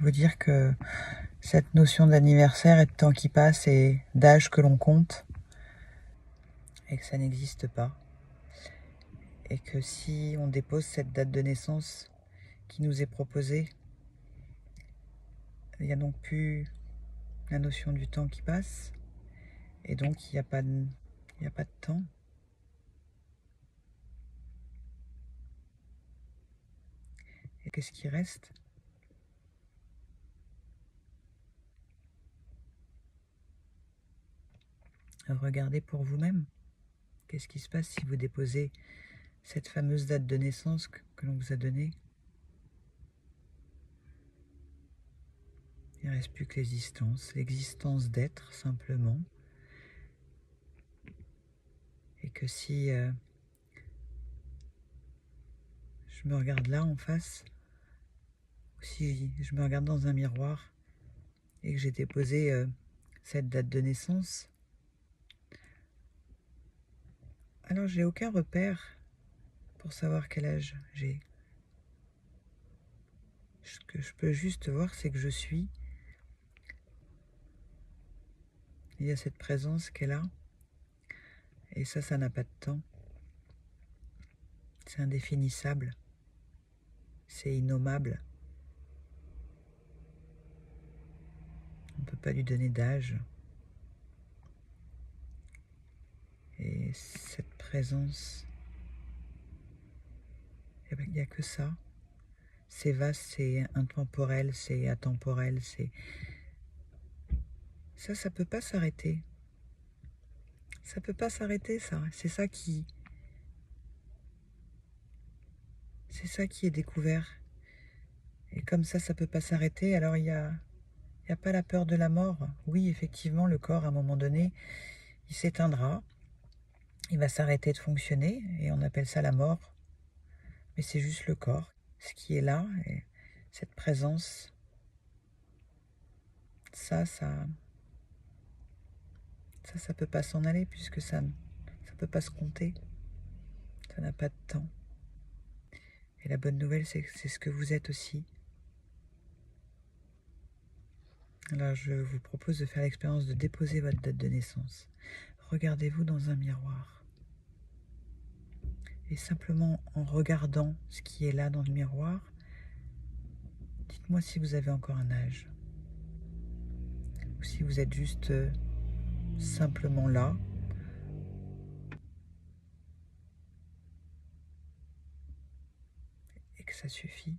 vous dire que cette notion d'anniversaire et de temps qui passe et d'âge que l'on compte, et que ça n'existe pas. Et que si on dépose cette date de naissance qui nous est proposée, il n'y a donc plus la notion du temps qui passe, et donc il n'y a pas de temps. Et qu'est-ce qui reste? Regardez pour vous-même. Qu'est-ce qui se passe si vous déposez cette fameuse date de naissance que l'on vous a donnée? Il ne reste plus que l'existence d'être simplement. Et que si je me regarde là en face, ou si je me regarde dans un miroir et que j'ai déposé cette date de naissance, alors j'ai aucun repère pour savoir quel âge j'ai. Ce que je peux juste voir, c'est que je suis. Il y a cette présence qui est là. Et ça n'a pas de temps. C'est indéfinissable. C'est innommable. On ne peut pas lui donner d'âge. Et cette présence, il n'y a que ça. C'est vaste, c'est intemporel, c'est atemporel, c'est... Ça peut pas s'arrêter. Ça peut pas s'arrêter, ça. C'est ça qui est découvert. Et comme ça peut pas s'arrêter, alors il y a pas la peur de la mort. Oui, effectivement, le corps, à un moment donné, il s'éteindra. Il va s'arrêter de fonctionner, et on appelle ça la mort. Mais c'est juste le corps, ce qui est là, et cette présence, ça peut pas s'en aller, puisque ça peut pas se compter. Ça n'a pas de temps. Et la bonne nouvelle, c'est que c'est ce que vous êtes aussi. Alors je vous propose de faire l'expérience de déposer votre date de naissance. Regardez-vous dans un miroir. Et simplement en regardant ce qui est là dans le miroir, dites-moi si vous avez encore un âge. Ou si vous êtes juste simplement là. Et que ça suffit.